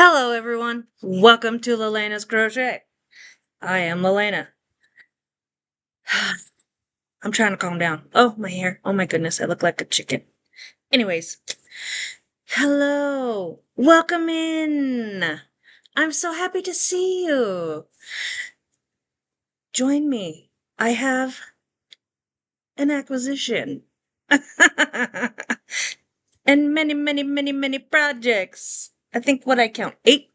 Hello, everyone. Welcome to Lelena's Crochet. I am Lelena. I'm trying to calm down. Oh, my hair. Oh, my goodness. I look like a chicken. Anyways, hello. Welcome in. I'm so happy to see you. Join me. I have an acquisition and many projects. I think what I count 8.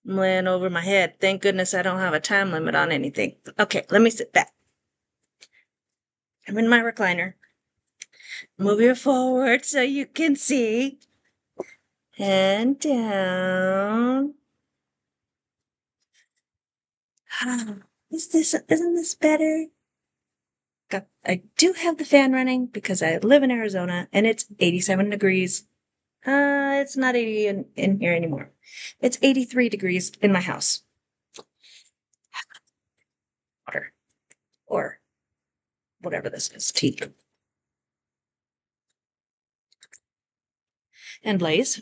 I'm laying over my head. Thank goodness I don't have a time limit on anything. Okay, let me sit back. I'm in my recliner. Move your forward so you can see. And down. Isn't this better? I do have the fan running because I live in Arizona and it's 87 degrees. It's not 80 in here anymore. It's 83 degrees in my house. Water. Or whatever this is, tea. And Blaze.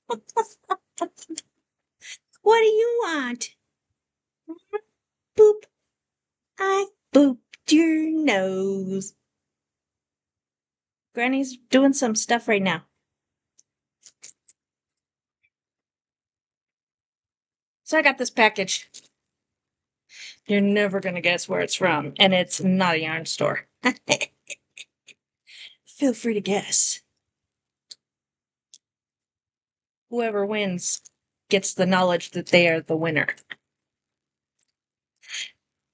What do you want? Boop. I booped your nose. Granny's doing some stuff right now. So I got this package. You're never going to guess where it's from, and it's not a yarn store. Feel free to guess. Whoever wins gets the knowledge that they are the winner.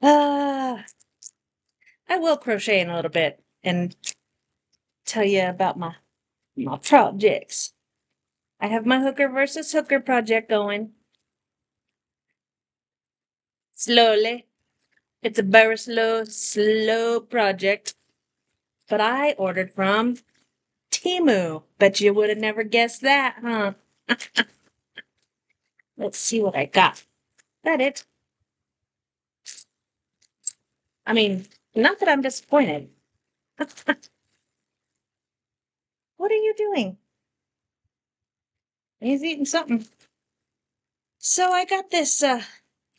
I will crochet in a little bit and tell you about my projects. I have my hooker versus hooker project going. Slowly. It's a very slow project. But I ordered from Temu. Bet you would have never guessed that, huh? Let's see what I got. Is that it? I mean, not that I'm disappointed. What are you doing? He's eating something. So I got this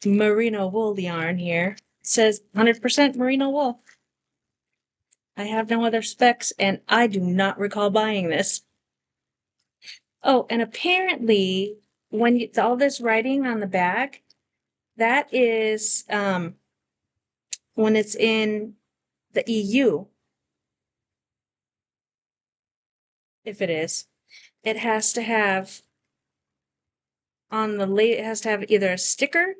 merino wool yarn here. It says 100% merino wool. I have no other specs, and I do not recall buying this. Oh, and apparently, when all this writing on the back, that is when it's in the EU. If it is, it has to have it has to have either a sticker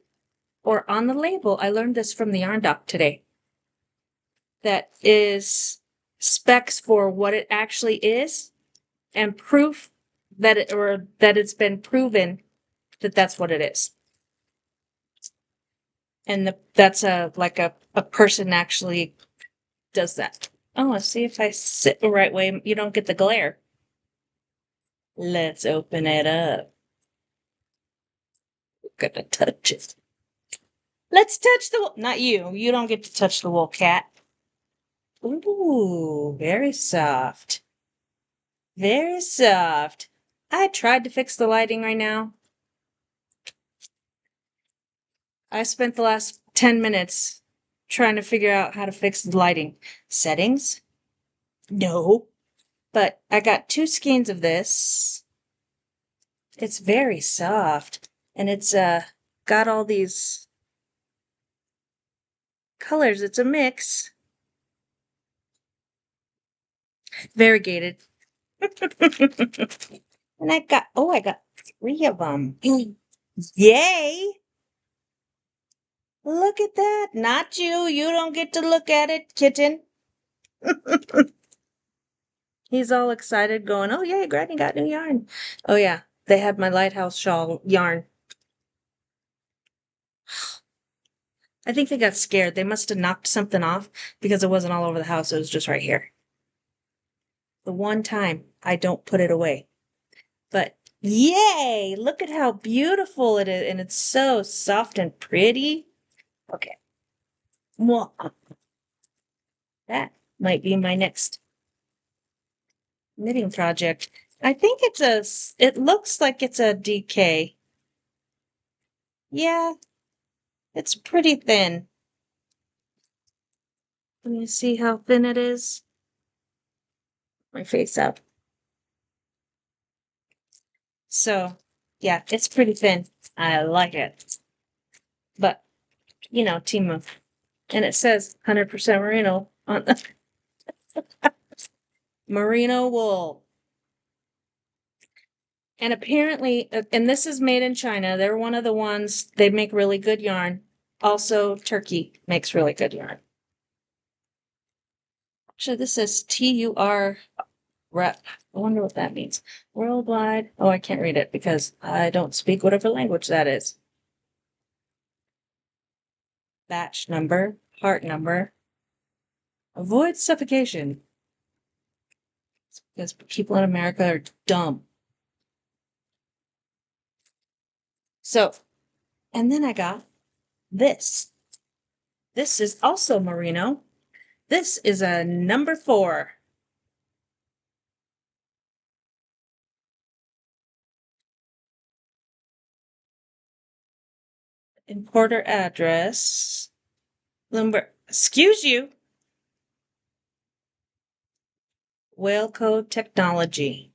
or on the label. I learned this from the yarn doc today. That is specs for what it actually is and proof that it's been proven that that's what it is. And that's like a person actually does that. Oh, let's see if I sit the right way. You don't get the glare. Let's open it up. We're gonna touch it. Let's touch the wool. Not you. You don't get to touch the wool, cat. Ooh, very soft. Very soft. I tried to fix the lighting right now. I spent the last 10 minutes trying to figure out how to fix the lighting. Settings? No. But I got 2 skeins of this. It's very soft. And it's got all these colors. It's a mix. Variegated. And I got 3 of them. Yay! Look at that. Not you. You don't get to look at it, kitten. He's all excited going, oh, yay, Granny got new yarn. Oh, yeah. They had my lighthouse shawl yarn. I think they got scared. They must have knocked something off because it wasn't all over the house. It was just right here. The one time I don't put it away. But yay! Look at how beautiful it is. And it's so soft and pretty. Okay. Well, that might be my next knitting project. I think it looks like it's a DK. Yeah, it's pretty thin. Let me see how thin it is. My face up. So, yeah, it's pretty thin. I like it. But, Timu. And it says 100% merino on the merino wool. And apparently, and this is made in China. They're one of the ones, they make really good yarn. Also, Turkey makes really good yarn. Actually, this says TUR rep. I wonder what that means. Worldwide. Oh, I can't read it because I don't speak whatever language that is. Batch number, part number. Avoid suffocation. Because people in America are dumb. So, and then I got this. This is also merino. This is a number 4. Importer address. Lumber. Excuse you. Whale Code Technology.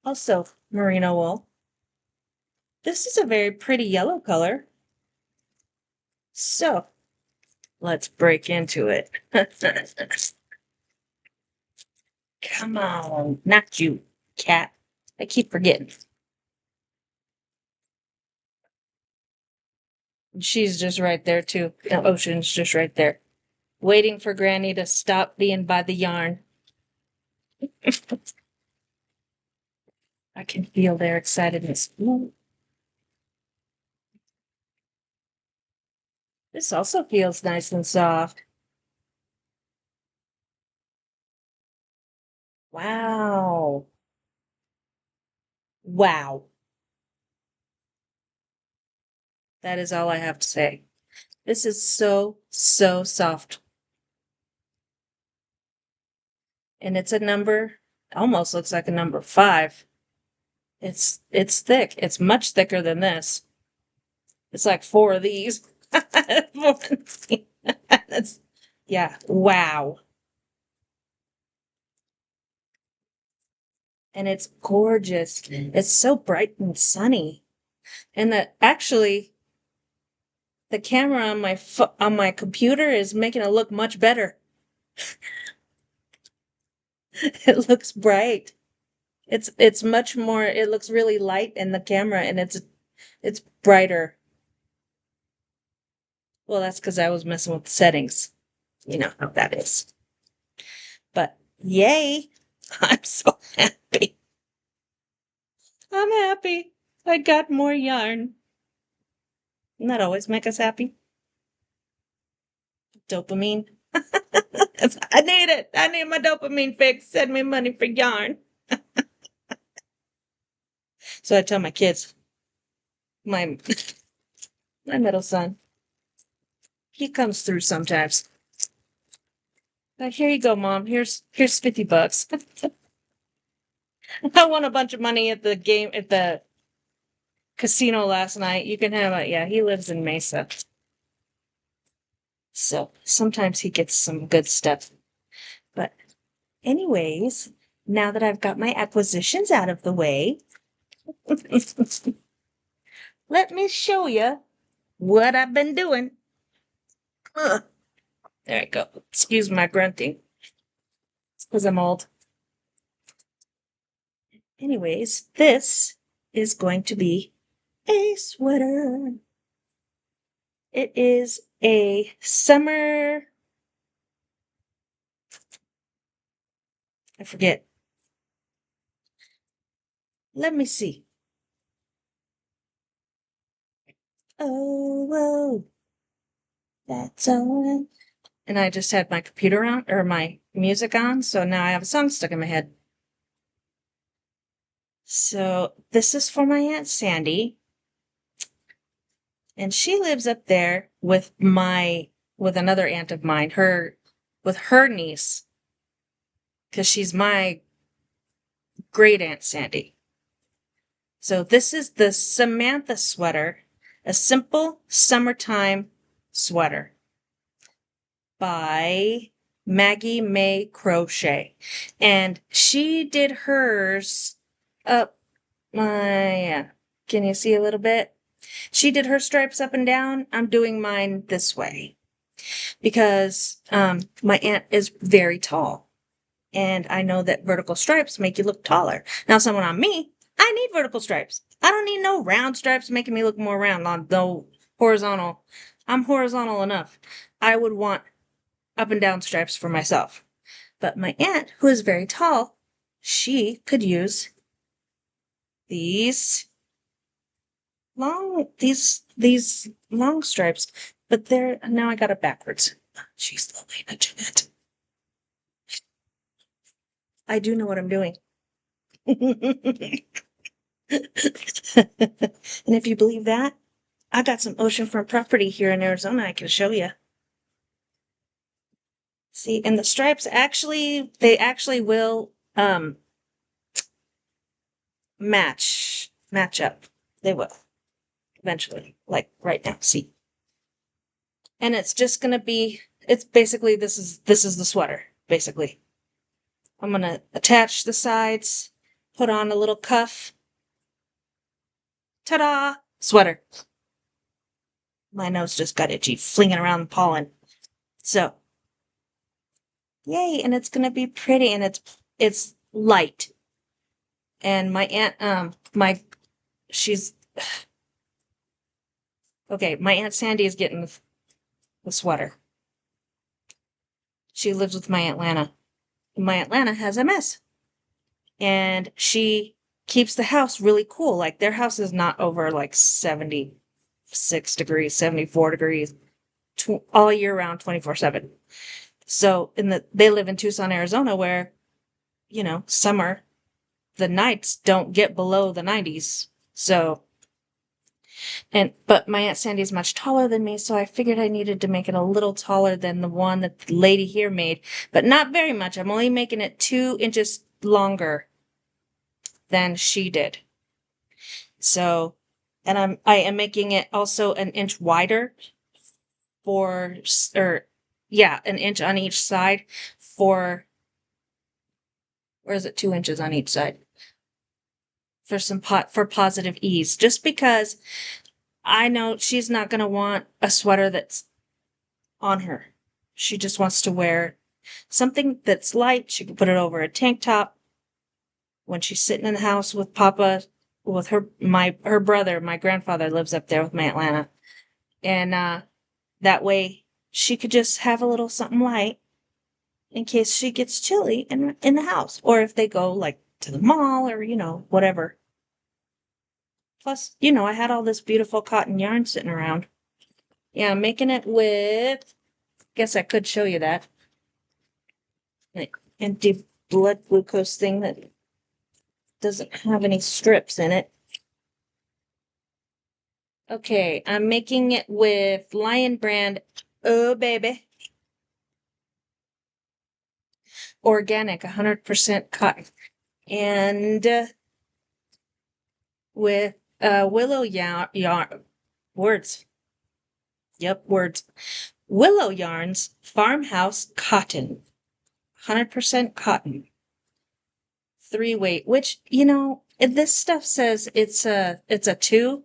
Also, merino wool. This is a very pretty yellow color. So, let's break into it. Come on, not you, cat. I keep forgetting. She's just right there, too. The ocean's just right there. Waiting for Granny to stop being by the yarn. I can feel their excitedness. Ooh. This also feels nice and soft. Wow. Wow. That is all I have to say. This is so, so soft. And it's a number, almost looks like a number 5. It's thick. It's much thicker than this. It's like 4 of these. That's, yeah, wow. And it's gorgeous. It's so bright and sunny. And actually the camera on my computer is making it look much better. It looks bright. It's much more, it looks really light in the camera and it's brighter. Well, that's because I was messing with the settings. You know how that is. But yay! I'm so happy. I'm happy. I got more yarn. Doesn't that always make us happy? Dopamine. I need it. I need my dopamine fix. Send me money for yarn. So I tell my kids, my my middle son, he comes through sometimes. Like, here you go, Mom. Here's $50. I won a bunch of money at the casino last night. You can have it. Yeah, he lives in Mesa. So sometimes he gets some good stuff. But anyways, now that I've got my acquisitions out of the way, let me show you what I've been doing. There I go. Excuse my grunting. It's because I'm old. Anyways, this is going to be a sweater. It is a summer. I forget. Let me see. Oh, whoa. That's all. And I just had my computer on, or my music on, so now I have a song stuck in my head. So this is for my Aunt Sandy. And she lives up there with another aunt of mine, with her niece. because she's my great Aunt Sandy. So this is the Samantha sweater, a simple summertime sweater by Maggie May Crochet. And she did hers up my, can you see a little bit? She did her stripes up and down. I'm doing mine this way because my aunt is very tall. And I know that vertical stripes make you look taller. Now, someone on me, I need vertical stripes. I don't need no round stripes making me look more round on no horizontal. I'm horizontal enough. I would want up and down stripes for myself. But my aunt, who is very tall, she could use these long stripes. But they're, now I got it backwards. She's Lelena Jeanette. I do know what I'm doing. And if you believe that, I got some oceanfront property here in Arizona I can show you. See, and the stripes actually, they actually will match up. They will eventually, like right now. See, and it's just gonna be. It's basically this is the sweater. Basically, I'm gonna attach the sides, put on a little cuff. Ta-da! Sweater. My nose just got itchy, flinging around the pollen. So, yay! And it's gonna be pretty, and it's light. And my aunt, she's okay. My Aunt Sandy is getting the sweater. She lives with my Aunt Lana. My Aunt Lana has MS, and she keeps the house really cool. Like their house is not over like 76 degrees, 74 degrees, all year round, 24/7. So they live in Tucson, Arizona, where summer the nights don't get below the 90s. So. But my Aunt Sandy is much taller than me, so I figured I needed to make it a little taller than the one that the lady here made, but not very much. I'm only making it 2 inches longer than she did. So, and I am making it also an inch wider an inch on each side or is it 2 inches on each side? For positive ease, just because I know she's not going to want a sweater that's on her. She just wants to wear something that's light. She can put it over a tank top when she's sitting in the house with Papa, with her brother. My grandfather lives up there with my Aunt Lana. And that way she could just have a little something light in case she gets chilly in the house. Or if they go like to the mall or, whatever. Plus, I had all this beautiful cotton yarn sitting around. Yeah, I'm making it with, guess I could show you that. An empty blood glucose thing that doesn't have any strips in it. Okay, I'm making it with Lion brand, oh baby. Organic, 100% cotton. And with willow yarn, words. Yep, words. Willow Yarns Farmhouse Cotton, 100% cotton. 3-weight, which, this stuff says it's a 2,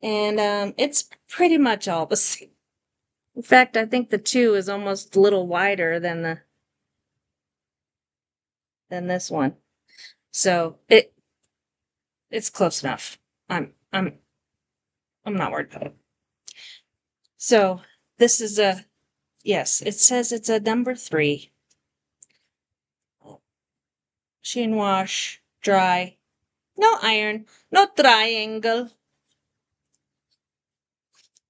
and it's pretty much all the same. In fact, I think the 2 is almost a little wider than this one. So it's close enough. I'm not worried about it. So this is yes, it says it's a number 3. Machine wash, dry, no iron, no triangle.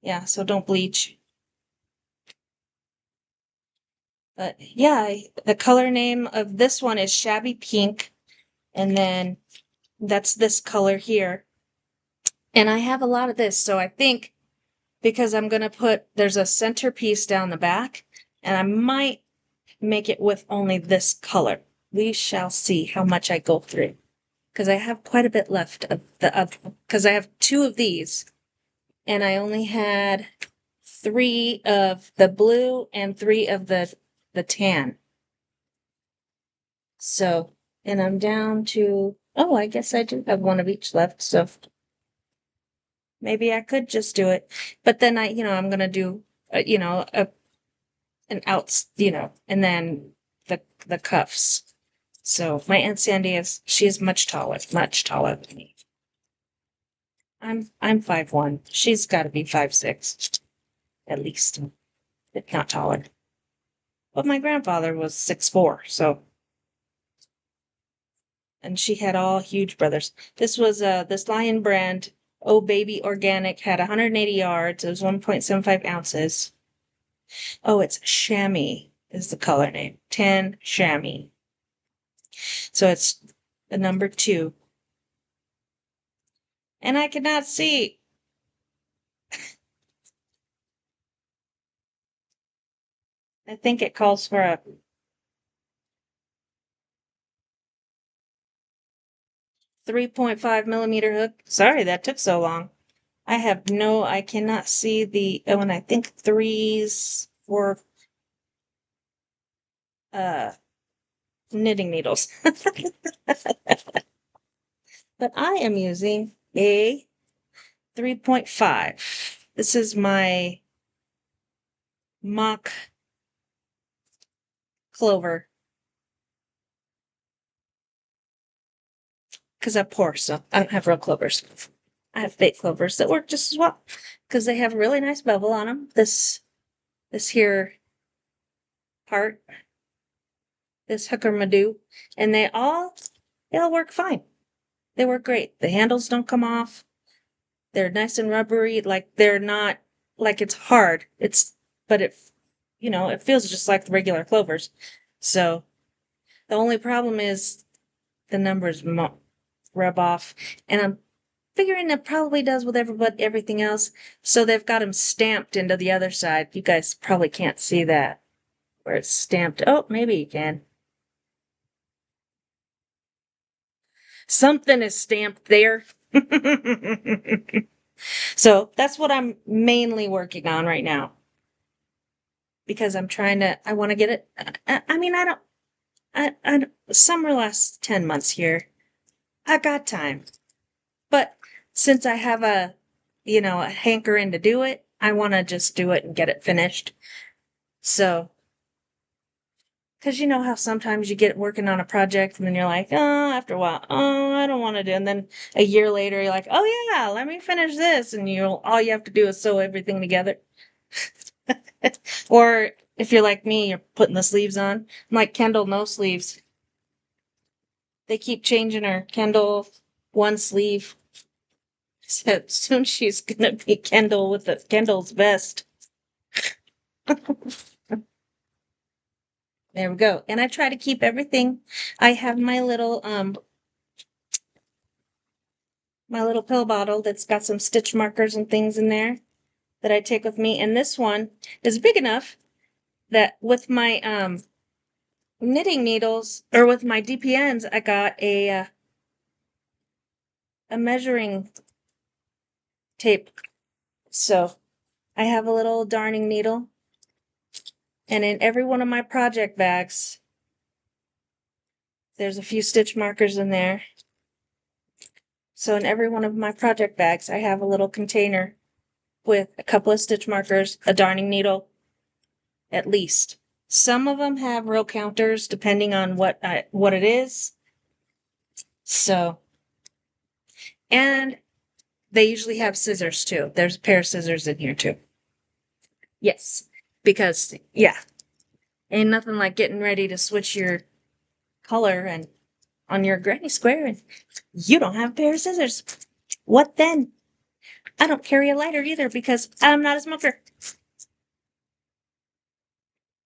Yeah, so don't bleach. But yeah, the color name of this one is Shabby Pink. And then that's this color here. And I have a lot of this. So I think because I'm going to there's a centerpiece down the back. And I might make it with only this color. We shall see how much I go through. Because I have quite a bit left of the other, because I have 2 of these, and I only had 3 of the blue and 3 of the tan. So, and I'm down to, oh, I guess I do have 1 of each left, so maybe I could just do it. But then I'm gonna do, an outs, and then the cuffs. So my Aunt Sandy she is much taller than me. I'm 5'1". She's got to be 5'6", at least, if not taller. But my grandfather was 6'4", so, and she had all huge brothers. This was this Lion brand, Oh Baby Organic, had 180 yards. It was 1.75 ounces. Oh, it's chamois is the color name. Tan chamois. So it's the number 2. And I cannot see. I think it calls for a 3.5 millimeter hook. Sorry that took so long. I cannot see the, oh, and I think 3s for knitting needles. But I am using a 3.5. This is my mock clover. Because I'm poor, so I don't have real clovers. I have fake clovers that work just as well. Because they have a really nice bevel on them. This here part, this hooker madoo, and they all work fine. They work great. The handles don't come off. They're nice and rubbery. Like they're not like it's hard. But it feels just like the regular clovers. So the only problem is the numbers rub off, and I'm figuring it probably does with everything else. So they've got them stamped into the other side. You guys probably can't see that where it's stamped. Oh, maybe you can. Something is stamped there. So that's what I'm mainly working on right now. Because I want to get it. I mean, summer lasts 10 months here. I got time. But since I have a hankering to do it, I want to just do it and get it finished. So, because you know how sometimes you get working on a project and then you're like, oh, after a while, oh, I don't want to do it. And then a year later, you're like, oh yeah, let me finish this. And all you have to do is sew everything together. Or if you're like me, you're putting the sleeves on. I'm like Kendall, no sleeves. They keep changing her. Kendall, 1 sleeve. So soon she's gonna be Kendall with Kendall's vest. There we go. And I try to keep everything. I have my little pill bottle that's got some stitch markers and things in there that I take with me. And this one is big enough that with my knitting needles, or with my DPNs, I got a measuring tape. So I have a little darning needle, and in every one of my project bags, there's a few stitch markers in there. So in every one of my project bags, I have a little container with a couple of stitch markers, a darning needle, at least. Some of them have row counters depending on what it is. So, and they usually have scissors too. There's a pair of scissors in here too. Yes, because yeah, ain't nothing like getting ready to switch your color and on your granny square and you don't have a pair of scissors. What then? I don't carry a lighter either because I'm not a smoker.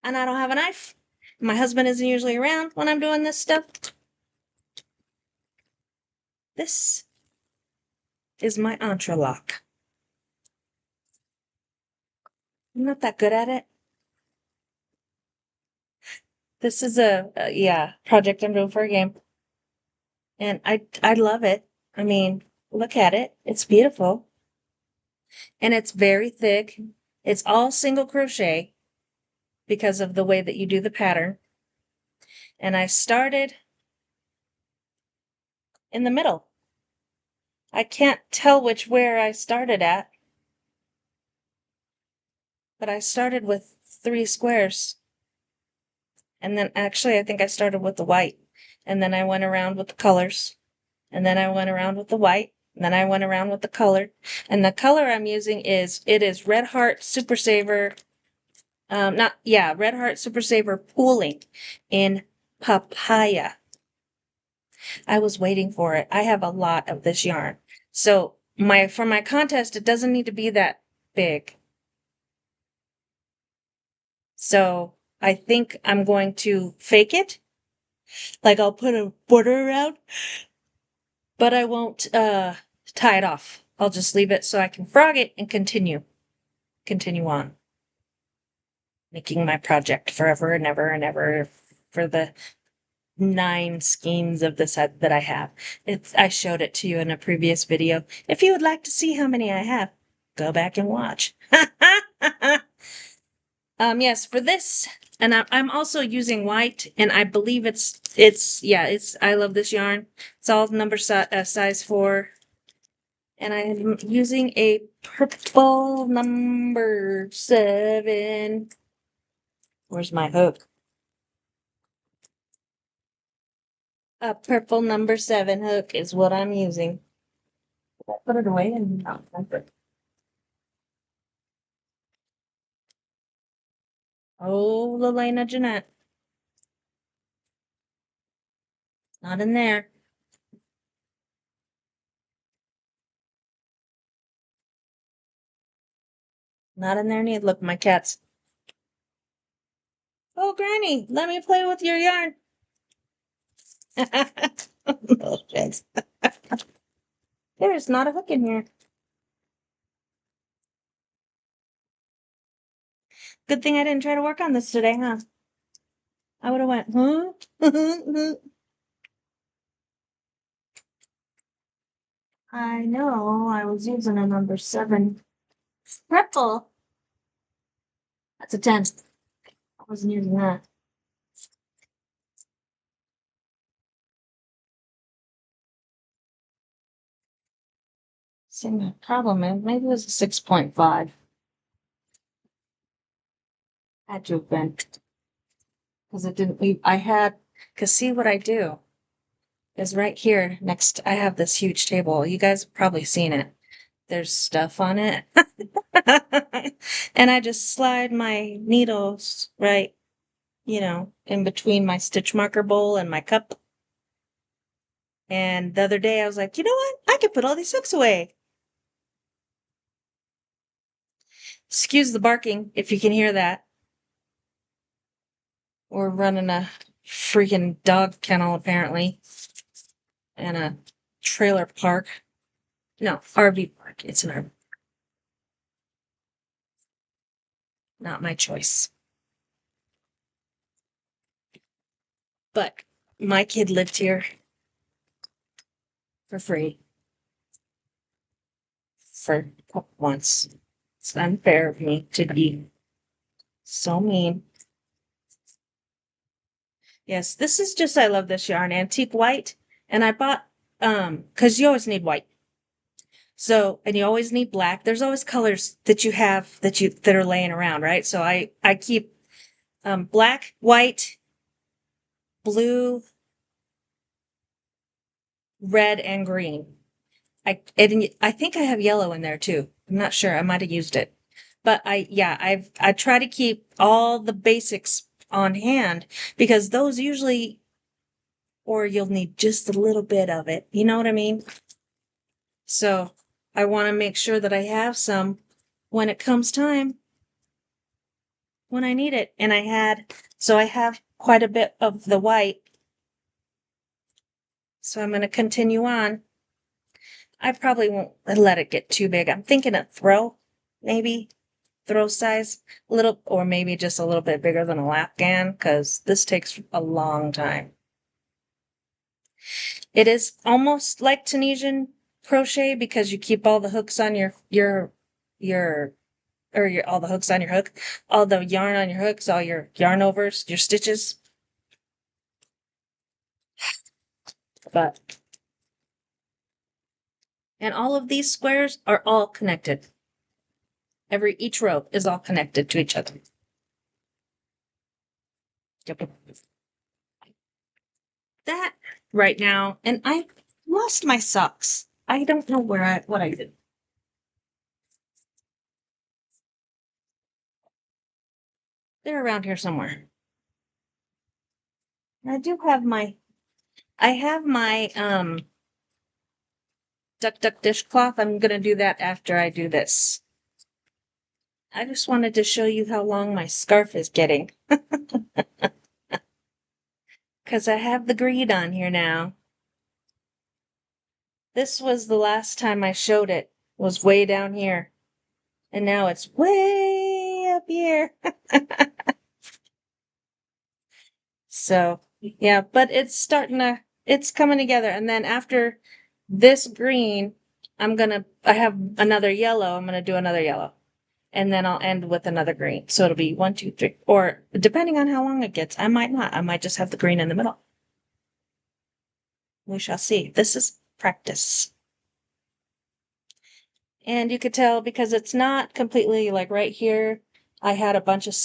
And I don't have a knife. My husband isn't usually around when I'm doing this stuff. This is my entrelock. I'm not that good at it. This is a project I'm doing for a game. And I love it. I mean, look at it. It's beautiful. And it's very thick. It's all single crochet because of the way that you do the pattern. And I started in the middle. I can't tell where I started at, but I started with 3 squares. And then actually I think I started with the white. And then I went around with the colors. And then I went around with the white. And then I went around with the color. And the color I'm using is Red Heart Super Saver. Red Heart Super Saver Pooling in Papaya. I was waiting for it. I have a lot of this yarn. So for my contest, it doesn't need to be that big. So I think I'm going to fake it. Like I'll put a border around, but I won't tie it off. I'll just leave it so I can frog it and continue on making my project forever and ever and ever for the 9 skeins of the set that I have. I showed it to you in a previous video. If you would like to see how many I have, go back and watch. Yes, for this, and I'm also using white, and I believe I love this yarn. It's all number size 4. And I'm using a purple number 7. Where's my hook? A purple number 7 hook is what I'm using. Put it away and not it. Oh, Lelena Jeanette. Not in there. Not in there neither. Look, my cats. Oh, Granny, let me play with your yarn. Oh, shit. There is not a hook in here. Good thing I didn't try to work on this today, huh? I would have went, huh? I know, I was using a number 7. Purple. That's a 10. I wasn't using that. See, my problem is maybe it was a 6.5. Had to have been. Because it didn't leave. Because see what I do is right here next, I have this huge table. You guys have probably seen it. There's stuff on it. And I just slide my needles right, in between my stitch marker bowl and my cup. And the other day I was like, you know what? I could put all these hooks away. Excuse the barking if you can hear that. We're running a freaking dog kennel, apparently. And a trailer park. No, RV park. It's an RV. Not my choice. But my kid lived here for free for a couple months. It's unfair of me to be so mean. Yes, this is just, I love this yarn, antique white. And I bought, because you always need white. So, and you always need black. There's always colors that you have that are laying around, right? So I keep black, white, blue, red, and green. I think I have yellow in there too. I'm not sure. I might have used it. But I try to keep all the basics on hand because those usually, or you'll need just a little bit of it. You know what I mean? So I want to make sure that I have some when it comes time, when I need it. And I have quite a bit of the white. So I'm going to continue on. I probably won't let it get too big. I'm thinking a throw, maybe. throw size, a little, or maybe just a little bit bigger than a Afghan, because this takes a long time. It is almost like Tunisian crochet because you keep all the hooks on all the hooks on your hook, all the yarn on your hooks, all your yarn overs, your stitches. And all of these squares are all connected. Each row is all connected to each other. Yep. That right now, and I lost my socks. I don't know what I did. They're around here somewhere. I have my duck dishcloth. I'm gonna do that after I do this. I just wanted to show you how long my scarf is getting. Because I have the green on here now. This was the last time I showed it, was way down here. And now it's way up here. So, yeah, but it's coming together. And then after this green, I have another yellow. I'm going to do another yellow. And then I'll end with another green. So it'll be 1, 2, 3, or depending on how long it gets, I might not. I might just have the green in the middle. We shall see. This is practice. And you could tell because it's not completely like right here. I had a bunch of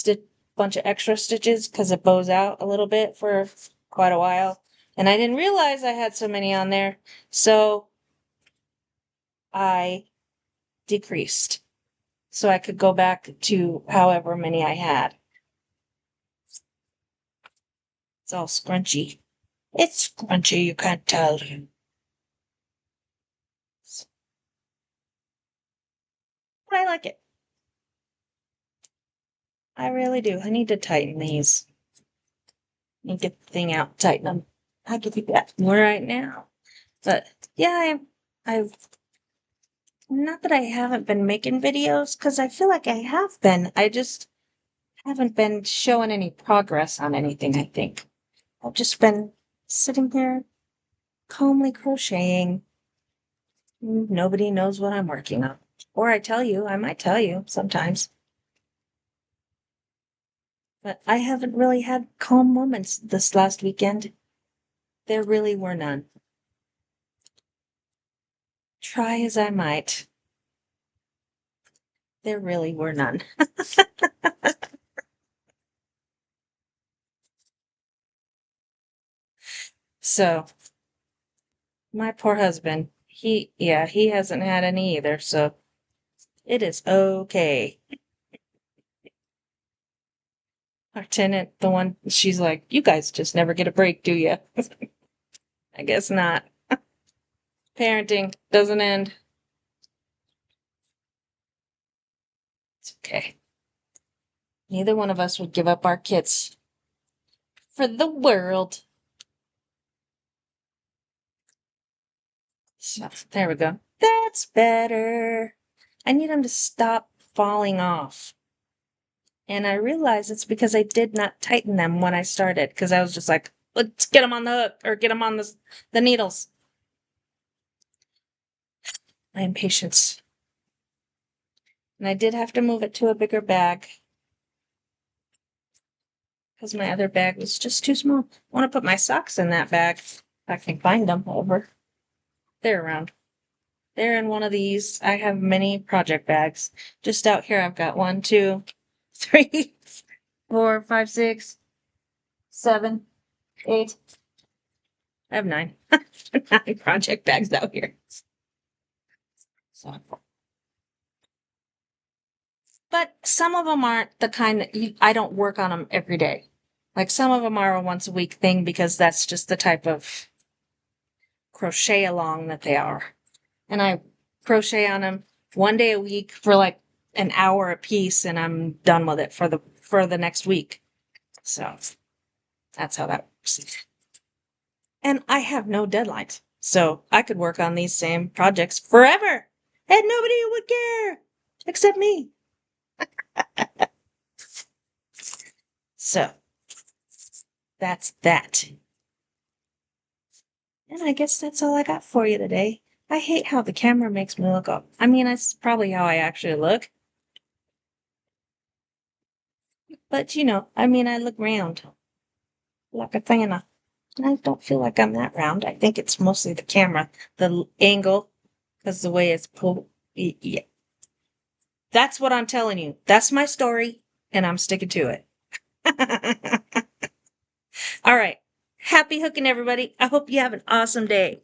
extra stitches because it bows out a little bit for quite a while. And I didn't realize I had so many on there. So I decreased. So I could go back to however many I had. It's all scrunchy. It's scrunchy, you can't tell. But I like it. I really do. I need to tighten these. And get the thing out, tighten them. I could do that right now. But yeah, I've not that I haven't been making videos, because I feel like I have been. I just haven't been showing any progress on anything, I think. I've just been sitting here calmly crocheting. Nobody knows what I'm working on. Or I might tell you sometimes. But I haven't really had calm moments this last weekend. There really were none. Try as I might. There really were none. So, my poor husband, he hasn't had any either, so it is okay. Our tenant, the one, she's like, you guys just never get a break, do you? I guess not. Parenting doesn't end. It's okay. Neither one of us would give up our kits for the world. So, there we go. That's better. I need them to stop falling off. And I realize it's because I did not tighten them when I started, because I was just like, let's get them on the hook, or get them on the needles. My impatience. And I did have to move it to a bigger bag, because my other bag was just too small. I want to put my socks in that bag. If I can find them over. They're around. They're in one of these. I have many project bags. Just out here, I've got 1, 2, 3, 4, 5, 6, 7, 8. I have 9. 9 project bags out here. So. But some of them aren't the kind that I don't work on them every day. Like some of them are a once a week thing because that's just the type of crochet along that they are. And I crochet on them 1 day a week for like an hour a piece, and I'm done with it for the next week. So that's how that works. And I have no deadlines. So I could work on these same projects forever. And nobody would care except me. So, that's that. And I guess that's all I got for you today. I hate how the camera makes me look up. I mean, that's probably how I actually look. But, I mean, I look round like a Thana. And I don't feel like I'm that round. I think it's mostly the camera, the angle, because the way it's pulled. Yeah. That's what I'm telling you. That's my story, and I'm sticking to it. All right. Happy hooking, everybody. I hope you have an awesome day.